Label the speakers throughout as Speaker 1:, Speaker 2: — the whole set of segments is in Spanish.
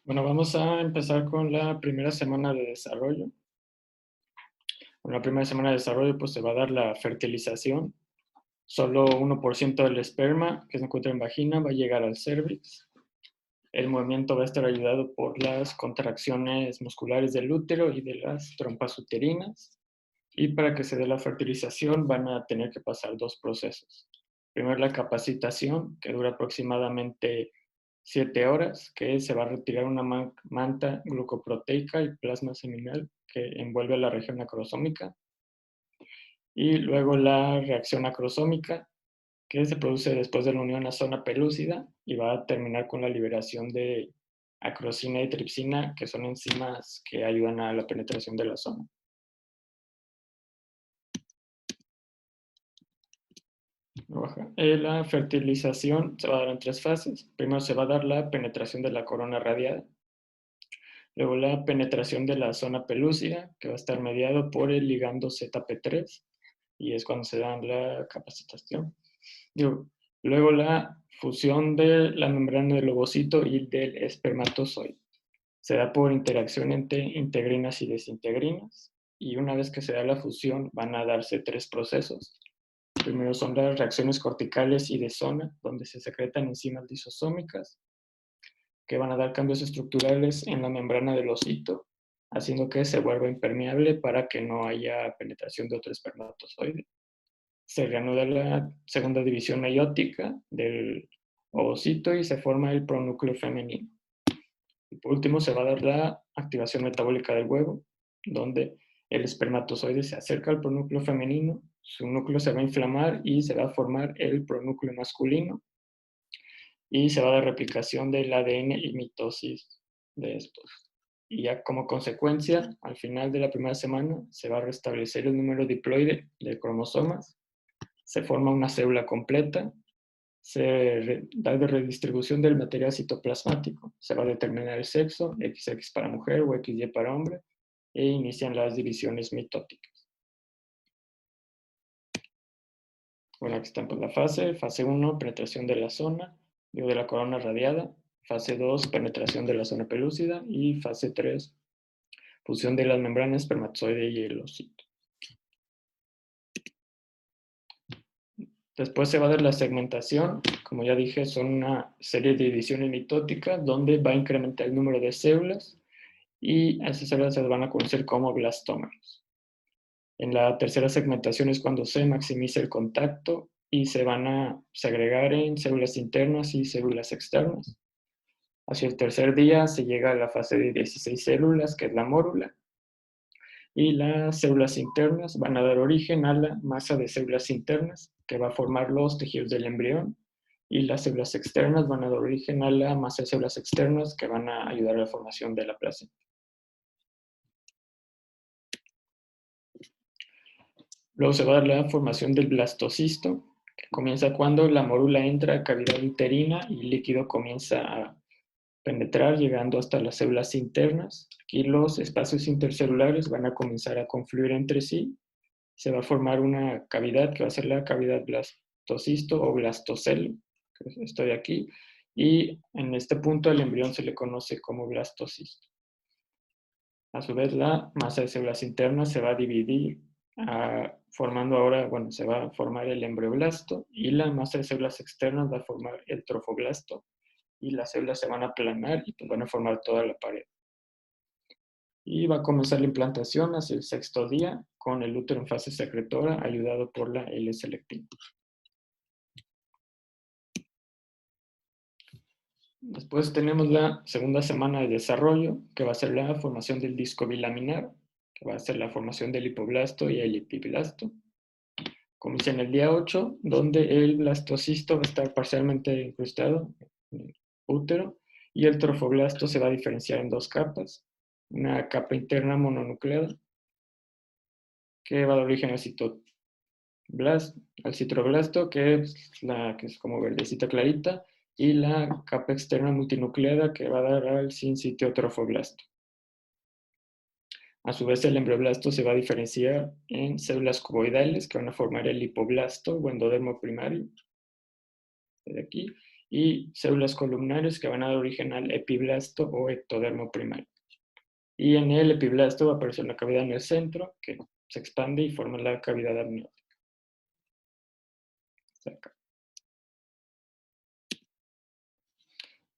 Speaker 1: Bueno, vamos a empezar con la primera semana de desarrollo. En la primera semana de desarrollo, pues se va a dar la fertilización. Solo 1% del esperma que se encuentra en vagina va a llegar al cérvix. El movimiento va a estar ayudado por las contracciones musculares del útero y de las trompas uterinas. Y para que se dé la fertilización van a tener que pasar dos procesos. Primero la capacitación, que dura aproximadamente 7 horas, que se va a retirar una manta glucoproteica y plasma seminal que envuelve la región acrosómica. Y luego la reacción acrosómica, que se produce después de la unión a zona pelúcida y va a terminar con la liberación de acrosina y tripsina, que son enzimas que ayudan a la penetración de la zona. La fertilización se va a dar en tres fases. Primero se va a dar la penetración de la corona radiada. Luego la penetración de la zona pelúcida, que va a estar mediado por el ligando ZP3, y es cuando se da la capacitación. Luego la fusión de la membrana del ovocito y del espermatozoide. Se da por interacción entre integrinas y desintegrinas, y una vez que se da la fusión van a darse tres procesos. Primero son las reacciones corticales y de zona, donde se secretan enzimas lisosómicas que van a dar cambios estructurales en la membrana del osito, haciendo que se vuelva impermeable para que no haya penetración de otro espermatozoide. Se reanuda la segunda división meiótica del ovocito y se forma el pronúcleo femenino. Y por último se va a dar la activación metabólica del huevo, donde el espermatozoide se acerca al pronúcleo femenino, su núcleo se va a inflamar y se va a formar el pronúcleo masculino, y se va a dar replicación del ADN y mitosis de estos. Y ya como consecuencia, al final de la primera semana, se va a restablecer el número diploide de cromosomas, se forma una célula completa, se da de redistribución del material citoplasmático, se va a determinar el sexo, XX para mujer o XY para hombre, e inician las divisiones mitóticas. Bueno, aquí está pues, la fase. Fase 1, penetración de la zona, de la corona radiada. Fase 2, penetración de la zona pelúcida. Y fase 3, fusión de las membranas espermatozoide y el osito. Después se va a dar la segmentación. Como ya dije, son una serie de divisiones mitóticas donde va a incrementar el número de células y a esas células se las van a conocer como blastómeros. En la tercera segmentación es cuando se maximiza el contacto y se van a segregar en células internas y células externas. Hacia el tercer día se llega a la fase de 16 células, que es la mórula, y las células internas van a dar origen a la masa de células internas, que va a formar los tejidos del embrión, y las células externas van a dar origen a la masa de células externas, que van a ayudar a la formación de la placenta. Luego se va a dar la formación del blastocisto, que comienza cuando la mórula entra a cavidad uterina y el líquido comienza a penetrar, llegando hasta las células internas. Aquí los espacios intercelulares van a comenzar a confluir entre sí. Se va a formar una cavidad que va a ser la cavidad blastocisto o blastocelo, que estoy aquí, y en este punto el embrión se le conoce como blastocisto. A su vez, la masa de células internas se va a dividir, formando ahora, bueno, se va a formar el embrioblasto, y la masa de células externas va a formar el trofoblasto, y las células se van a aplanar y pues van a formar toda la pared. Y va a comenzar la implantación hacia el sexto día con el útero en fase secretora ayudado por la L-selectina. Después tenemos la segunda semana de desarrollo, que va a ser la formación del disco bilaminar, que va a ser la formación del hipoblasto y el epiblasto. Comienza en el día 8, donde el blastocisto va a estar parcialmente incrustado en el útero y el trofoblasto se va a diferenciar en dos capas. Una capa interna mononucleada, que va a dar origen al citroblasto, que es como verdecita clarita, y la capa externa multinucleada, que va a dar al sincitio trofoblasto. A su vez, el embrioblasto se va a diferenciar en células cuboidales que van a formar el hipoblasto o endodermo primario, de aquí, y células columnares que van a dar origen al epiblasto o ectodermo primario. Y en el epiblasto va a aparecer una cavidad en el centro que se expande y forma la cavidad amniótica.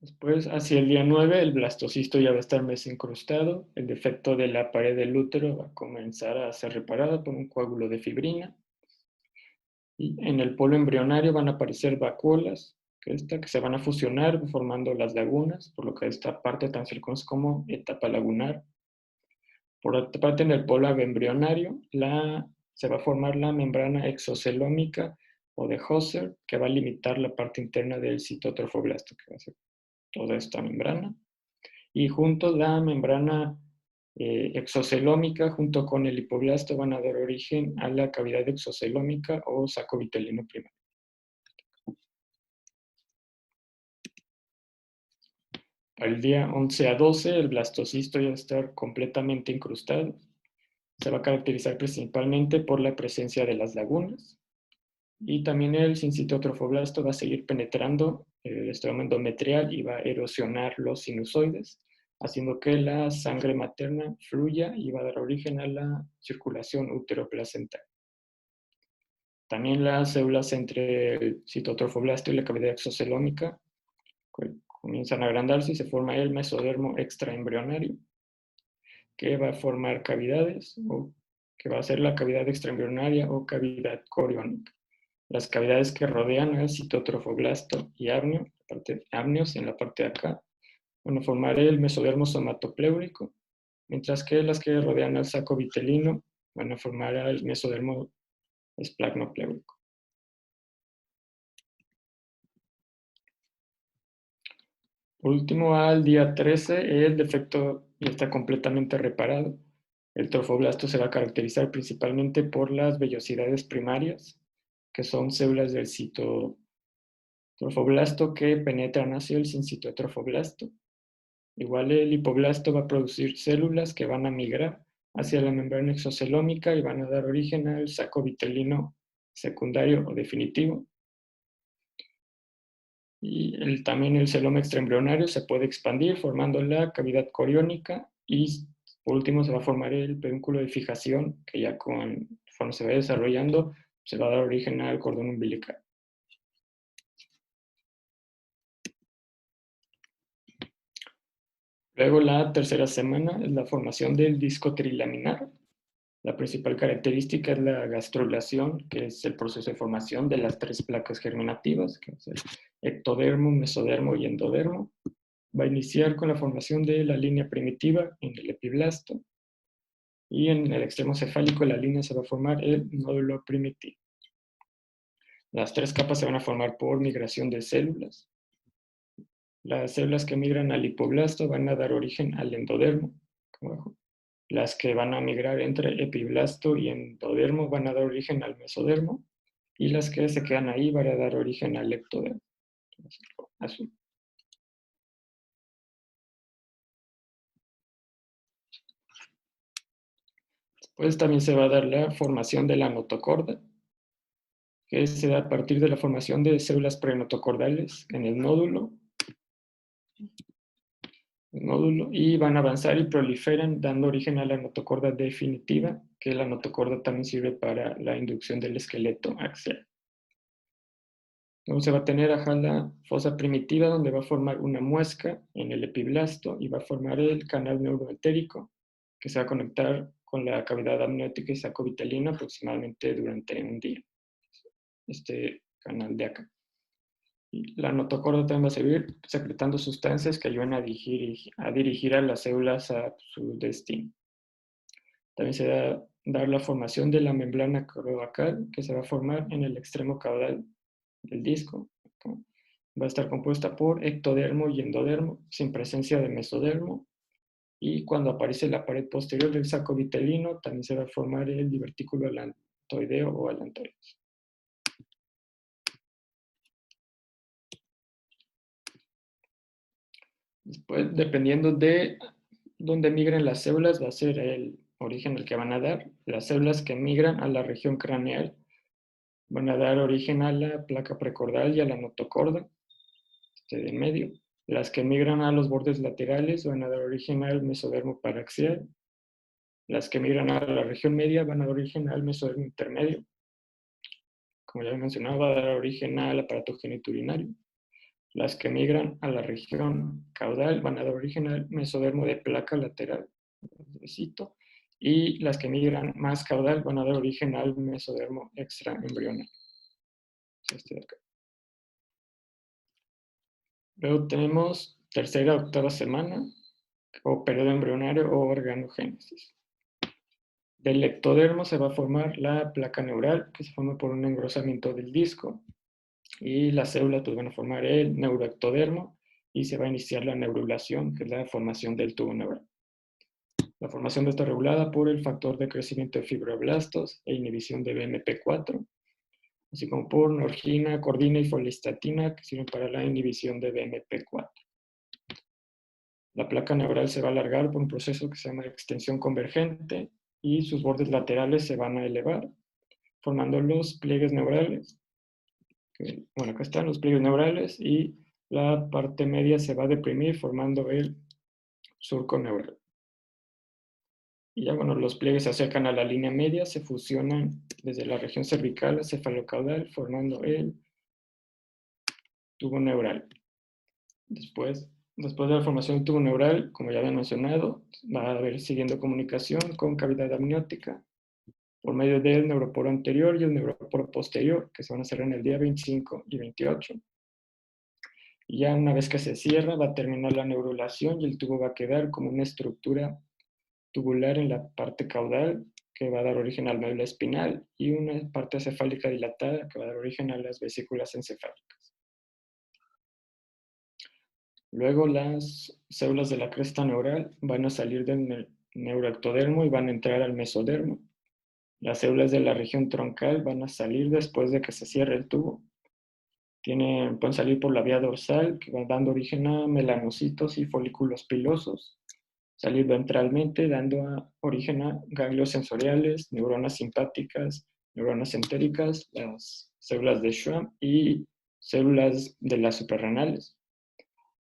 Speaker 1: Después, hacia el día 9, el blastocisto ya va a estar mesincrustado. El defecto de la pared del útero va a comenzar a ser reparado por un coágulo de fibrina. Y en el polo embrionario van a aparecer vacuolas que se van a fusionar formando las lagunas, por lo que esta parte también se conoce como etapa lagunar. Por otra parte, en el polo embrionario se va a formar la membrana exocelómica o de Husserl, que va a limitar la parte interna del citotrofoblasto, que va a ser toda esta membrana. Y junto la membrana exocelómica, junto con el hipoblasto, van a dar origen a la cavidad exocelómica o saco vitelino primario. Para el día 11 a 12, el blastocisto ya va a estar completamente incrustado. Se va a caracterizar principalmente por la presencia de las lagunas. Y también el sincitotrofoblasto va a seguir penetrando el estroma endometrial y va a erosionar los sinusoides, haciendo que la sangre materna fluya y va a dar origen a la circulación uteroplacental. También las células entre el citotrofoblasto y la cavidad exocelómica comienzan a agrandarse y se forma el mesodermo extraembrionario, que va a formar cavidades, o que va a ser la cavidad extraembrionaria o cavidad coriónica. Las cavidades que rodean al citotrofoblasto y amnios en la parte de acá, van a formar el mesodermo somatopléurico, mientras que las que rodean al saco vitelino van a formar el mesodermo esplagmopléurico. Por último, al día 13, el defecto ya está completamente reparado. El trofoblasto se va a caracterizar principalmente por las vellosidades primarias, que son células del citotrofoblasto que penetran hacia el sincitotrofoblasto. Igual el hipoblasto va a producir células que van a migrar hacia la membrana exocelómica y van a dar origen al saco vitelino secundario o definitivo. Y también el celoma extraembrionario se puede expandir formando la cavidad coriónica y por último se va a formar el pedúnculo de fijación que ya conforme se va desarrollando se va a dar origen al cordón umbilical. Luego la tercera semana es la formación del disco trilaminar. La principal característica es la gastrulación, que es el proceso de formación de las tres placas germinativas, que es el ectodermo, mesodermo y endodermo. Va a iniciar con la formación de la línea primitiva en el epiblasto y en el extremo cefálico de la línea se va a formar el nódulo primitivo. Las tres capas se van a formar por migración de células. Las células que migran al hipoblasto van a dar origen al endodermo, como abajo. Las que van a migrar entre epiblasto y endodermo van a dar origen al mesodermo y las que se quedan ahí van a dar origen al ectodermo. Azul. Después también se va a dar la formación de la notocorda, que se da a partir de la formación de células prenotocordales en el nódulo y van a avanzar y proliferan dando origen a la notocorda definitiva, que la notocorda también sirve para la inducción del esqueleto axial. Luego se va a tener la fosa primitiva donde va a formar una muesca en el epiblasto y va a formar el canal neuroentérico que se va a conectar con la cavidad amniótica y saco vitelino aproximadamente durante un día. Este canal de acá. Y la notocorda también va a seguir secretando sustancias que ayudan a dirigir a las células a su destino. También se va a dar la formación de la membrana cloacal que se va a formar en el extremo caudal del disco. Va a estar compuesta por ectodermo y endodermo, sin presencia de mesodermo. Y cuando aparece la pared posterior del saco vitelino, también se va a formar el divertículo alantoideo o alantoides. Después, dependiendo de dónde migren las células, va a ser el origen al que van a dar. Las células que migran a la región craneal van a dar origen a la placa precordial y a la notocorda. de en medio. Las que migran a los bordes laterales van a dar origen al mesodermo paraxial. Las que migran a la región media van a dar origen al mesodermo intermedio. Como ya mencionaba, va a dar origen al aparato genitourinario. Las que migran a la región caudal van a dar origen al mesodermo de placa lateral, y las que migran más caudal van a dar origen al mesodermo extraembrional. Este de acá. Luego tenemos tercera, octava semana, o periodo embrionario o organogénesis. Del ectodermo se va a formar la placa neural, que se forma por un engrosamiento del disco, y las células pues, van a formar el neuroectodermo, y se va a iniciar la neurulación, que es la formación del tubo neural. La formación está regulada por el factor de crecimiento de fibroblastos e inhibición de BMP4, así como por norgina, cordina y foliestatina, que sirven para la inhibición de BMP4. La placa neural se va a alargar por un proceso que se llama extensión convergente y sus bordes laterales se van a elevar, formando los pliegues neurales. Bueno, acá están los pliegues neurales y la parte media se va a deprimir formando el surco neural. Y ya, bueno, los pliegues se acercan a la línea media, se fusionan desde la región cervical a cefalocaudal, formando el tubo neural. Después de la formación del tubo neural, como ya había mencionado, va a haber siguiendo comunicación con cavidad amniótica por medio del neuroporo anterior y el neuroporo posterior, que se van a cerrar en el día 25 y 28. Y ya una vez que se cierra, va a terminar la neurulación y el tubo va a quedar como una estructura tubular en la parte caudal, que va a dar origen al médula espinal, y una parte cefálica dilatada, que va a dar origen a las vesículas encefálicas. Luego las células de la cresta neural van a salir del neuroectodermo y van a entrar al mesodermo. Las células de la región troncal van a salir después de que se cierre el tubo. Pueden salir por la vía dorsal, que va dando origen a melanocitos y folículos pilosos. Salir ventralmente, dando origen a ganglios sensoriales, neuronas simpáticas, neuronas entéricas, las células de Schwann y células de las suprarrenales.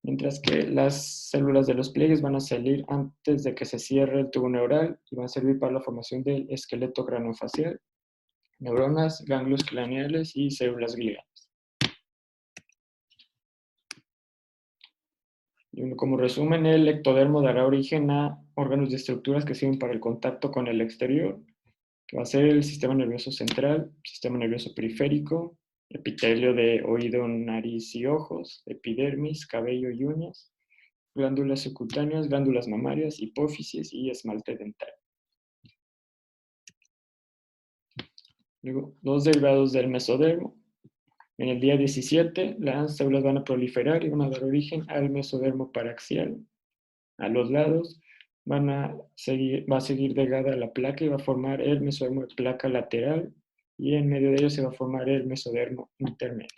Speaker 1: Mientras que las células de los pliegues van a salir antes de que se cierre el tubo neural y van a servir para la formación del esqueleto craneofacial, neuronas, ganglios craneales y células gliales. Y como resumen, el ectodermo dará origen a órganos y estructuras que sirven para el contacto con el exterior, que va a ser el sistema nervioso central, sistema nervioso periférico, epitelio de oído, nariz y ojos, epidermis, cabello y uñas, glándulas subcutáneas, glándulas mamarias, hipófisis y esmalte dental. Luego, los derivados del mesodermo. En el día 17, las células van a proliferar y van a dar origen al mesodermo paraxial. A los lados va a seguir delgada la placa y va a formar el mesodermo de placa lateral, y en medio de ello se va a formar el mesodermo intermedio.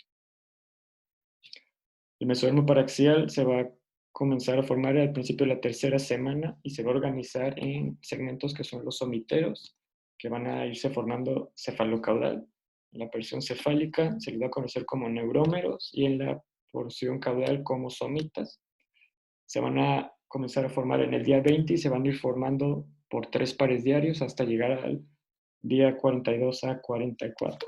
Speaker 1: El mesodermo paraxial se va a comenzar a formar al principio de la tercera semana y se va a organizar en segmentos que son los somiteros, que van a irse formando cefalocaudal. En la porción cefálica se les va a conocer como neurómeros y en la porción caudal como somitas. Se van a comenzar a formar en el día 20 y se van a ir formando por 3 pares diarios hasta llegar al día 42 a 44.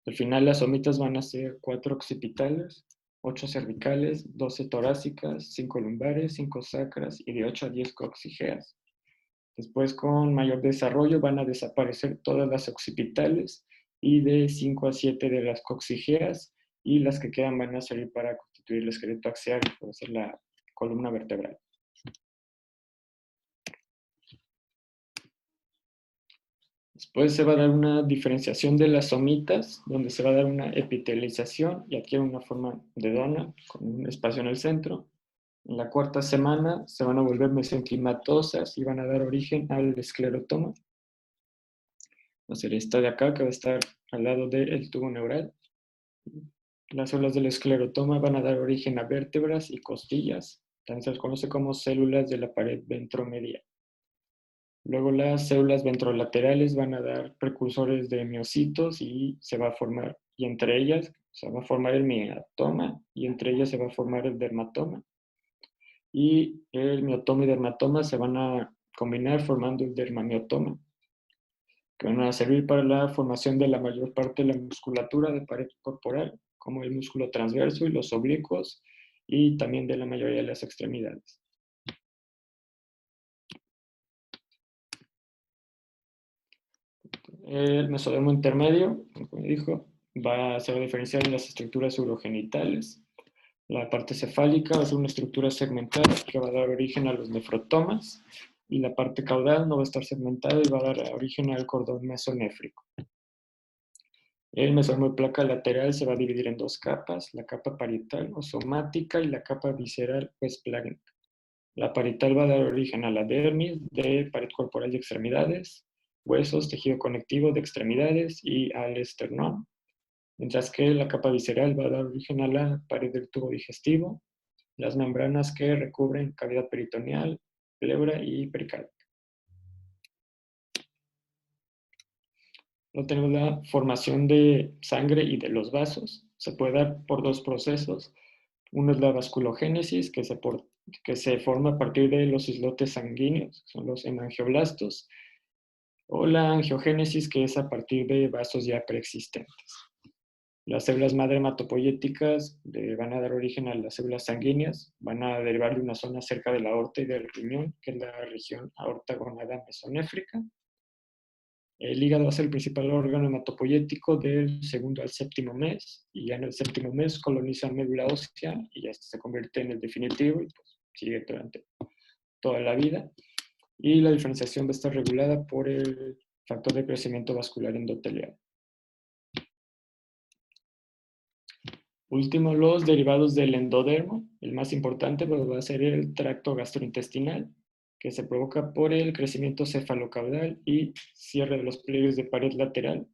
Speaker 1: Al final las somitas van a ser 4 occipitales, 8 cervicales, 12 torácicas, 5 lumbares, 5 sacras y de 8 a 10 coxigeas. Después, con mayor desarrollo, van a desaparecer todas las occipitales y de 5 a 7 de las coxigeas, y las que quedan van a servir para constituir el esqueleto axial, que puede ser la columna vertebral. Después se va a dar una diferenciación de las somitas, donde se va a dar una epitelización y adquiere una forma de dona con un espacio en el centro. En la cuarta semana se van a volver mesenquimatosas y van a dar origen al esclerotoma. Va a ser esta de acá, que va a estar al lado del tubo neural. Las células del esclerotoma van a dar origen a vértebras y costillas. También se les conoce como células de la pared ventromedial. Luego las células ventrolaterales van a dar precursores de miocitos y se va a formar y entre ellas se va a formar el miotoma y entre ellas se va a formar el dermatoma. Y el miotoma y dermatoma se van a combinar formando el dermamiotoma, que van a servir para la formación de la mayor parte de la musculatura de pared corporal, como el músculo transverso y los oblicuos, y también de la mayoría de las extremidades. El mesodermo intermedio, como dijo, se va a diferenciar en las estructuras urogenitales. La parte cefálica va a ser una estructura segmentada que va a dar origen a los nefrotomas, y la parte caudal no va a estar segmentada y va a dar origen al cordón mesonéfrico. El mesodermo de placa lateral se va a dividir en dos capas, la capa parietal o somática y la capa visceral o esplánica. La parietal va a dar origen a la dermis de pared corporal y extremidades, huesos, tejido conectivo de extremidades y al esternón, mientras que la capa visceral va a dar origen a la pared del tubo digestivo, las membranas que recubren cavidad peritoneal, pleura y pericardio. Luego tenemos la formación de sangre y de los vasos. Se puede dar por dos procesos. Uno es la vasculogénesis, que se forma a partir de los islotes sanguíneos, son los hemangioblastos, o la angiogénesis, que es a partir de vasos ya preexistentes. Las células madre hematopoyéticas van a dar origen a las células sanguíneas, van a derivar de una zona cerca de la aorta y del riñón, que es la región aorta-gonada mesonéfrica. El hígado va a ser el principal órgano hematopoyético del segundo al séptimo mes, y ya en el séptimo mes coloniza médula ósea y ya se convierte en el definitivo y pues sigue durante toda la vida. Y la diferenciación va a estar regulada por el factor de crecimiento vascular endotelial. Último, los derivados del endodermo. El más importante pues, va a ser el tracto gastrointestinal, que se provoca por el crecimiento cefalocaudal y cierre de los pliegues de pared lateral,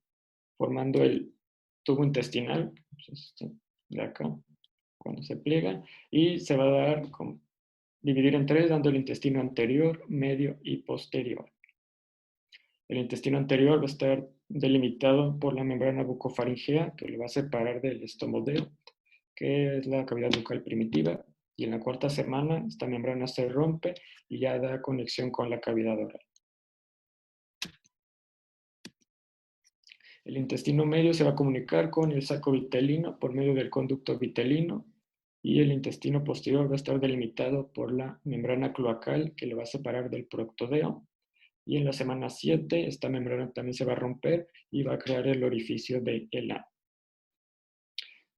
Speaker 1: formando el tubo intestinal, de acá, cuando se pliega, y se va a dar, dividir en tres, dando el intestino anterior, medio y posterior. El intestino anterior va a estar delimitado por la membrana bucofaringea, que le va a separar del estomodeo, que es la cavidad bucal primitiva, y en la cuarta semana esta membrana se rompe y ya da conexión con la cavidad oral. El intestino medio se va a comunicar con el saco vitelino por medio del conducto vitelino, y el intestino posterior va a estar delimitado por la membrana cloacal que le va a separar del proctodeo. Y en la semana 7 esta membrana también se va a romper y va a crear el orificio de ano.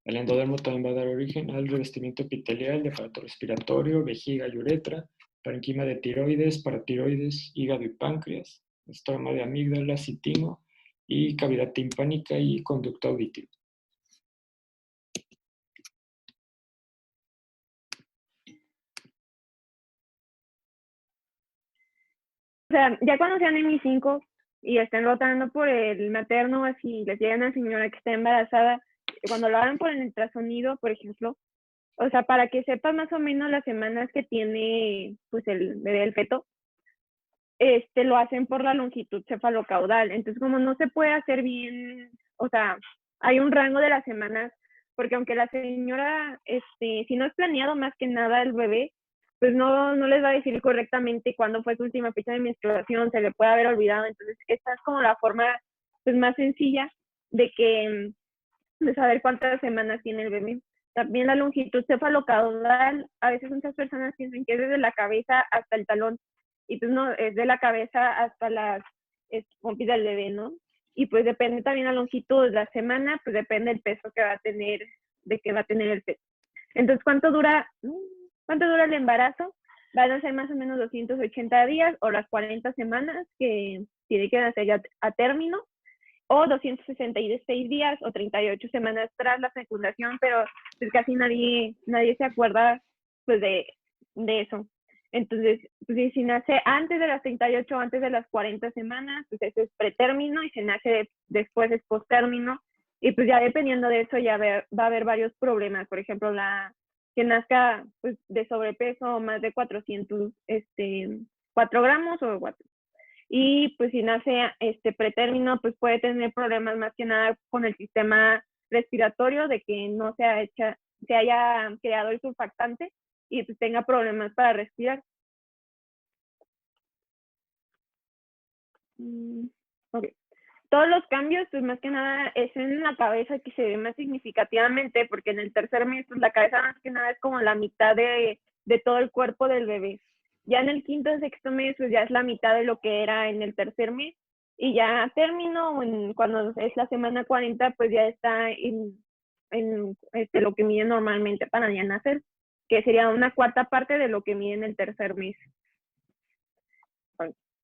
Speaker 1: El endodermo también va a dar origen al revestimiento epitelial de aparato respiratorio, vejiga y uretra, parenquima de tiroides, paratiroides, hígado y páncreas, estroma de amígdalas y timo, y cavidad timpánica y conducto auditivo.
Speaker 2: O sea, ya cuando sean M5 y estén rotando por el materno, así les llega una señora que está embarazada, cuando lo hagan por el ultrasonido, por ejemplo, o sea, para que sepas más o menos las semanas que tiene pues el bebé, el feto, lo hacen por la longitud cefalocaudal. Entonces, como no se puede hacer bien, o sea, hay un rango de las semanas, porque aunque la señora, si no es planeado más que nada el bebé, pues no les va a decir correctamente cuándo fue su última fecha de menstruación, se le puede haber olvidado. Entonces, esta es como la forma pues más sencilla de saber cuántas semanas tiene el bebé. También la longitud cefalocaudal, a veces muchas personas piensan que es desde la cabeza hasta el talón, y pues no, es de la cabeza hasta las pompis del bebé, ¿no? Y pues depende también la longitud de la semana, pues depende del peso que va a tener, de que va a tener el peso. Entonces, ¿cuánto dura el embarazo? Van a ser más o menos 280 días o las 40 semanas que tiene que nacer ya a término, o 266 días o 38 semanas tras la fecundación, pero pues casi nadie se acuerda pues de eso. Entonces, pues, si nace antes de las 38 o antes de las 40 semanas, pues eso es pretérmino, y si nace después es postérmino, y pues ya dependiendo de eso ya va a haber varios problemas. Por ejemplo, que nazca pues, de sobrepeso, más de 4 gramos o 4. Y pues si nace pretérmino, pues puede tener problemas más que nada con el sistema respiratorio de que no se haya creado el surfactante y pues tenga problemas para respirar. Okay. Todos los cambios, pues más que nada es en la cabeza que se ve más significativamente, porque en el tercer mes, pues la cabeza más que nada es como la mitad de todo el cuerpo del bebé. Ya en el quinto o sexto mes, pues ya es la mitad de lo que era en el tercer mes, y ya a término, cuando es la semana 40, pues ya está en lo que mide normalmente para ya nacer, que sería una cuarta parte de lo que mide en el tercer mes.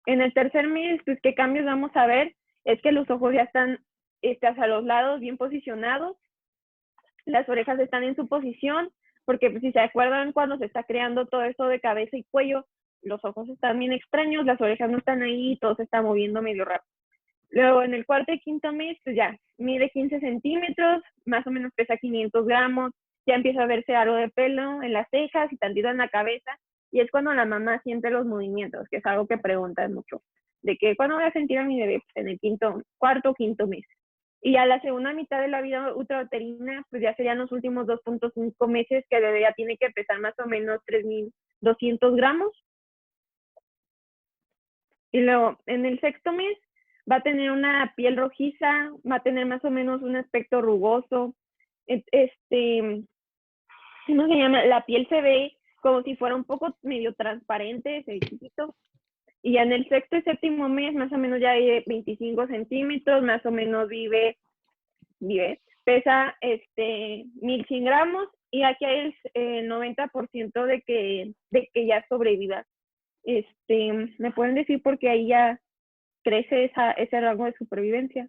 Speaker 2: En el tercer mes, pues, ¿qué cambios vamos a ver? Es que los ojos ya están hacia los lados, bien posicionados. Las orejas están en su posición, porque pues, si se acuerdan, cuando se está creando todo esto de cabeza y cuello, los ojos están bien extraños, las orejas no están ahí, todo se está moviendo medio rápido. Luego, en el cuarto y quinto mes, pues ya, mide 15 centímetros, más o menos pesa 500 gramos, ya empieza a verse algo de pelo en las cejas y tantito en la cabeza, y es cuando la mamá siente los movimientos, que es algo que preguntan mucho, de que ¿cuándo voy a sentir a mi bebé? Pues en el cuarto o quinto mes. Y a la segunda mitad de la vida uterina, pues ya serían los últimos 2.5 meses que el bebé ya tiene que pesar más o menos 3.200 gramos. Y luego, en el sexto mes, va a tener una piel rojiza, va a tener más o menos un aspecto rugoso. ¿Cómo se llama? La piel se ve como si fuera un poco medio transparente, se ve chiquito. Y ya en el sexto y séptimo mes, más o menos ya hay 25 centímetros, más o menos vive, pesa 1.100 gramos, y aquí hay el 90% de que ya sobreviva. ¿Me pueden decir por qué ahí ya crece ese rango de supervivencia?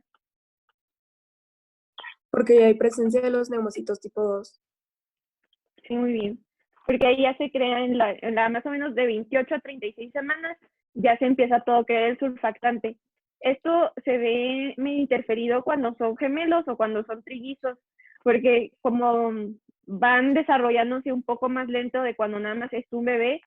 Speaker 3: Porque ya hay presencia de los neumocitos tipo 2.
Speaker 2: Sí, muy bien. Porque ahí ya se crea en la más o menos de 28 a 36 semanas, ya se empieza todo a crear el surfactante. Esto se ve medio interferido cuando son gemelos o cuando son trillizos, porque como van desarrollándose un poco más lento de cuando nada más es un bebé,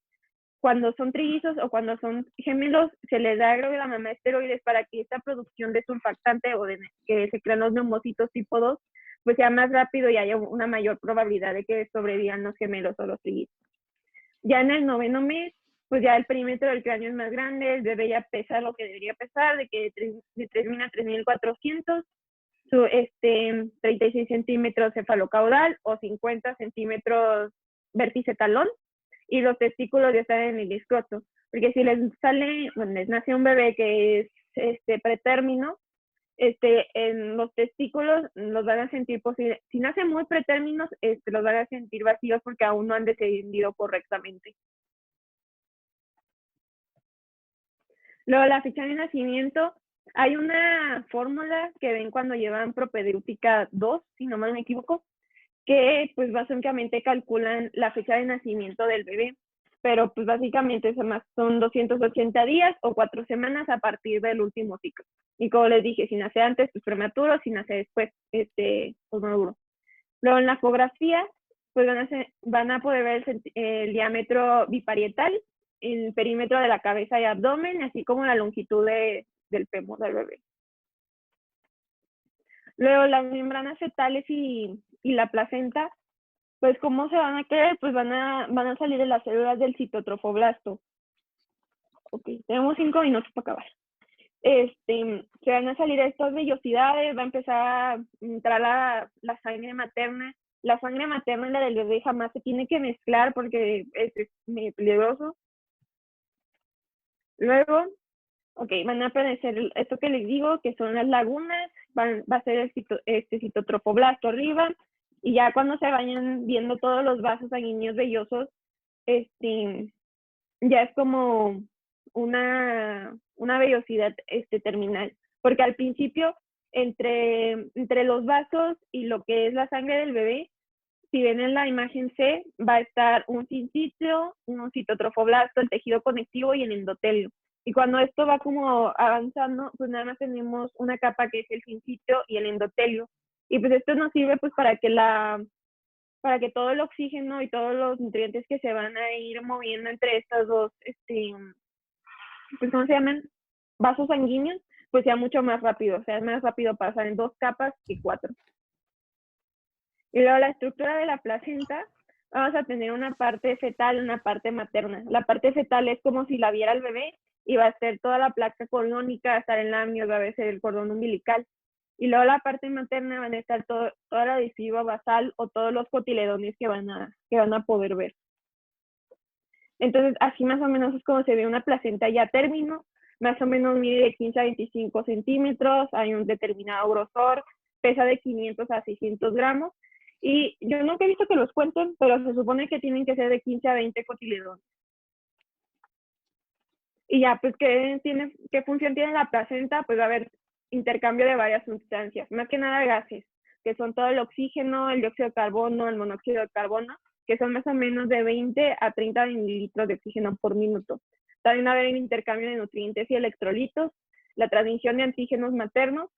Speaker 2: cuando son trillizos o cuando son gemelos, se les da a la mamá esteroides para que esta producción de surfactante o de que se crean los neumocitos tipo 2, pues sea más rápido y haya una mayor probabilidad de que sobrevivan los gemelos o los trillizos. Ya en el noveno mes, pues ya el perímetro del cráneo es más grande, el bebé ya pesa lo que debería pesar, de que de 3.000 a 3.400, su 36 centímetros cefalocaudal o 50 centímetros vértice talón, y los testículos ya están en el escroto, porque si les nace un bebé que es pretérmino, en los testículos los van a sentir posible. Si nacen muy pretérminos, los van a sentir vacíos porque aún no han descendido correctamente. Luego, la fecha de nacimiento, hay una fórmula que ven cuando llevan propedéutica 2, si no mal me equivoco, que pues básicamente calculan la fecha de nacimiento del bebé, pero pues básicamente son 280 días o 4 semanas a partir del último ciclo. Y como les dije, si nace antes, pues prematuro, si nace después, pues maduro. Luego en la ecografía, pues van a poder ver el diámetro biparietal, el perímetro de la cabeza y abdomen, así como la longitud del fémur del bebé. Luego las membranas fetales y la placenta, pues ¿cómo se van a crear? Pues van a salir de las células del citotrofoblasto. Ok, tenemos 5 minutos para acabar. Se van a salir estas vellosidades, va a empezar a entrar la sangre materna. La sangre materna y la del bebé jamás se tiene que mezclar porque es muy peligroso. Luego, van a aparecer esto que les digo, que son las lagunas, va a ser el citotrofoblasto arriba, y ya cuando se vayan viendo todos los vasos sanguíneos vellosos, ya es como una vellosidad terminal, porque al principio entre los vasos y lo que es la sangre del bebé, si ven en la imagen C, va a estar un sincitio, un citotrofoblasto, el tejido conectivo y el endotelio. Y cuando esto va como avanzando, pues nada más tenemos una capa que es el sincitio y el endotelio. Y pues esto nos sirve pues para que todo el oxígeno y todos los nutrientes que se van a ir moviendo entre estas dos, pues ¿cómo se llaman? Vasos sanguíneos, pues sea mucho más rápido. O sea, es más rápido pasar en 2 capas que 4. Y luego la estructura de la placenta, vamos a tener una parte fetal y una parte materna. La parte fetal es como si la viera el bebé y va a ser toda la placa cordónica, va a estar el amnios, va a ser el cordón umbilical. Y luego la parte materna van a estar toda la adhesiva basal o todos los cotiledones que van a poder ver. Entonces, así más o menos es como se ve una placenta ya a término. Más o menos mide de 15 a 25 centímetros, hay un determinado grosor, pesa de 500 a 600 gramos. Y yo nunca he visto que los cuenten, pero se supone que tienen que ser de 15 a 20 cotiledones. Y ya, pues, ¿qué función tiene la placenta? Pues va a haber intercambio de varias sustancias, más que nada gases, que son todo el oxígeno, el dióxido de carbono, el monóxido de carbono, que son más o menos de 20 a 30 mililitros de oxígeno por minuto. También va a haber un intercambio de nutrientes y electrolitos, la transmisión de antígenos maternos.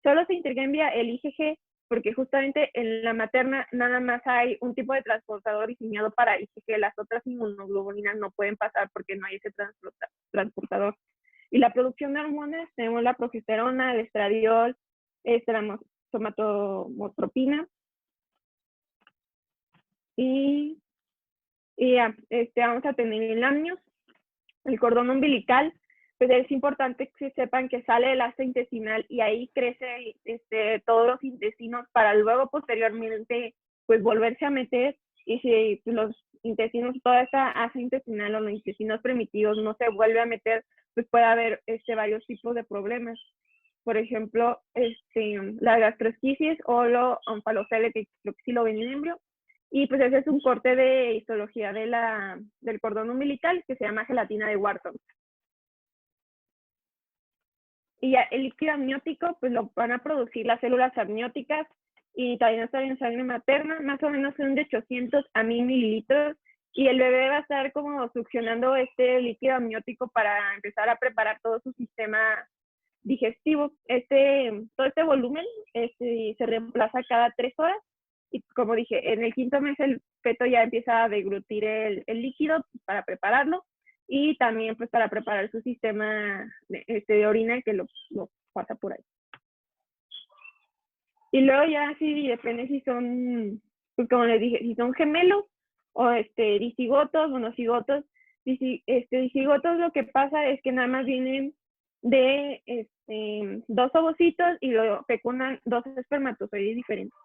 Speaker 2: Solo se intercambia el IgG porque justamente en la materna nada más hay un tipo de transportador diseñado para IgG. Las otras inmunoglobulinas no pueden pasar porque no hay ese transportador. Y la producción de hormonas, tenemos la progesterona, el estradiol, la somatotropina. Y ya, vamos a tener el amnios, el cordón umbilical. Pues es importante que sepan que sale el asa intestinal y ahí crece todos los intestinos para luego posteriormente pues volverse a meter, y si los intestinos, toda esa asa intestinal o los intestinos primitivos no se vuelve a meter, pues puede haber varios tipos de problemas. Por ejemplo, la gastrosquisis o lo onfalocele, que creo que sí lo ven en embrio. Y pues ese es un corte de histología del cordón umbilical que se llama gelatina de Wharton. Y ya el líquido amniótico, pues lo van a producir las células amnióticas y también está en sangre materna, más o menos son de 800 a 1000 mililitros. Y el bebé va a estar como succionando este líquido amniótico para empezar a preparar todo su sistema digestivo. Todo este volumen se reemplaza cada 3 horas. Y como dije, en el 5.º mes el feto ya empieza a deglutir el líquido para prepararlo. Y también pues para preparar su sistema de orina que lo pasa por ahí. Y luego ya sí depende si son, pues como les dije, si son gemelos o dicigotos, monocigotos. Dicigotos, lo que pasa es que nada más vienen de 2 ovocitos y lo fecundan 2 espermatozoides diferentes.